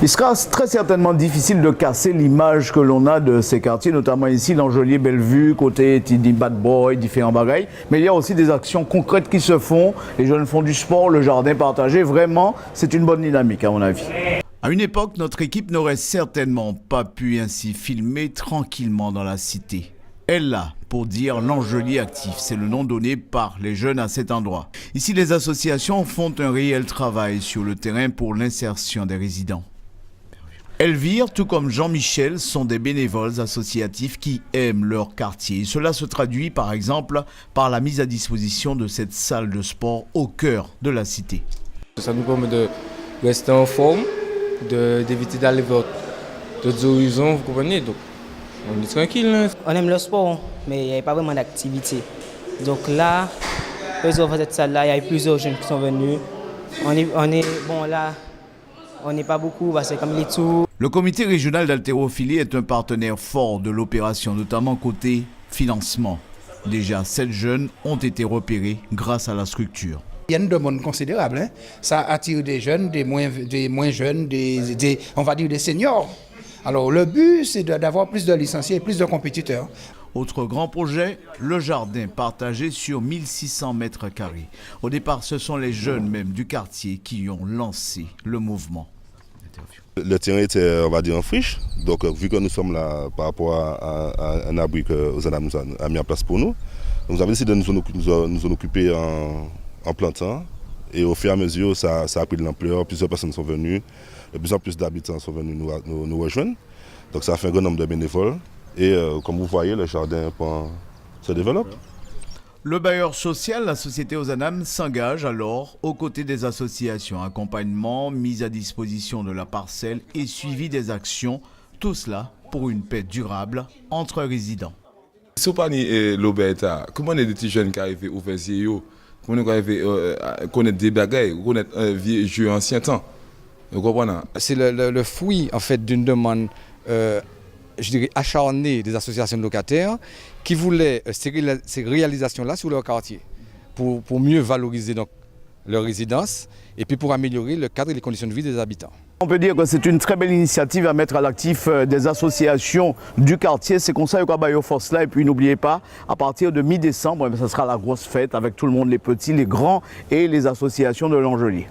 Il sera très certainement difficile de casser l'image que l'on a de ces quartiers, notamment ici, L'Angelier, Bellevue, côté Tidi, Bad Boy, différents bagailles. Mais il y a aussi des actions concrètes qui se font. Les jeunes font du sport, le jardin partagé. Vraiment, c'est une bonne dynamique à mon avis. À une époque, notre équipe n'aurait certainement pas pu ainsi filmer tranquillement dans la cité. Elle là, pour dire l'Angelier actif, c'est le nom donné par les jeunes à cet endroit. Ici, les associations font un réel travail sur le terrain pour l'insertion des résidents. Elvire, tout comme Jean-Michel, sont des bénévoles associatifs qui aiment leur quartier. Cela se traduit par exemple par la mise à disposition de cette salle de sport au cœur de la cité. Ça nous permet de rester en forme, d'éviter d'aller vers d'autres horizons, vous comprenez? Donc, on est tranquille. Hein? On aime le sport, mais il n'y a pas vraiment d'activité. Donc là, eux ont fait cette salle-là, il y a eu plusieurs jeunes qui sont venus. On n'est pas beaucoup parce que comme les tours. Le comité régional d'haltérophilie est un partenaire fort de l'opération, notamment côté financement. Déjà, 7 jeunes ont été repérés grâce à la structure. Il y a une demande considérable. Hein? Ça attire des jeunes, des moins jeunes, on va dire des seniors. Alors le but, c'est d'avoir plus de licenciés et plus de compétiteurs. Autre grand projet, le jardin partagé sur 1600 mètres carrés. Au départ, ce sont les jeunes même du quartier qui ont lancé le mouvement. Le terrain était, on va dire, en friche. Donc, vu que nous sommes là par rapport à un abri que Ozanam nous a mis en place pour nous, nous avons décidé de nous en occuper en plantant. Et au fur et à mesure, ça a pris de l'ampleur. Plusieurs personnes sont venues. De plus en plus d'habitants sont venus nous rejoindre. Donc, ça a fait un grand nombre de bénévoles. Et comme vous voyez, le jardin se développe. Le bailleur social, la société Ozanam, s'engage alors aux côtés des associations. Accompagnement, mise à disposition de la parcelle et suivi des actions. Tout cela pour une paix durable entre résidents. Si vous avez l'Oberta, comment est-ce que des petits jeunes qui arrivent au VCIO, comment ils connaissent des bagailles, connaissent un vieux jeu ancien temps? Vous comprenez? C'est le fruit en fait d'une demande je dirais acharnée des associations de locataires qui voulaient ces réalisations-là sur leur quartier pour mieux valoriser donc leur résidence et puis pour améliorer le cadre et les conditions de vie des habitants. On peut dire que c'est une très belle initiative à mettre à l'actif des associations du quartier. C'est comme ça qu'il y a force là. Et puis n'oubliez pas, à partir de mi-décembre, ce sera la grosse fête avec tout le monde, les petits, les grands et les associations de l'Angelier.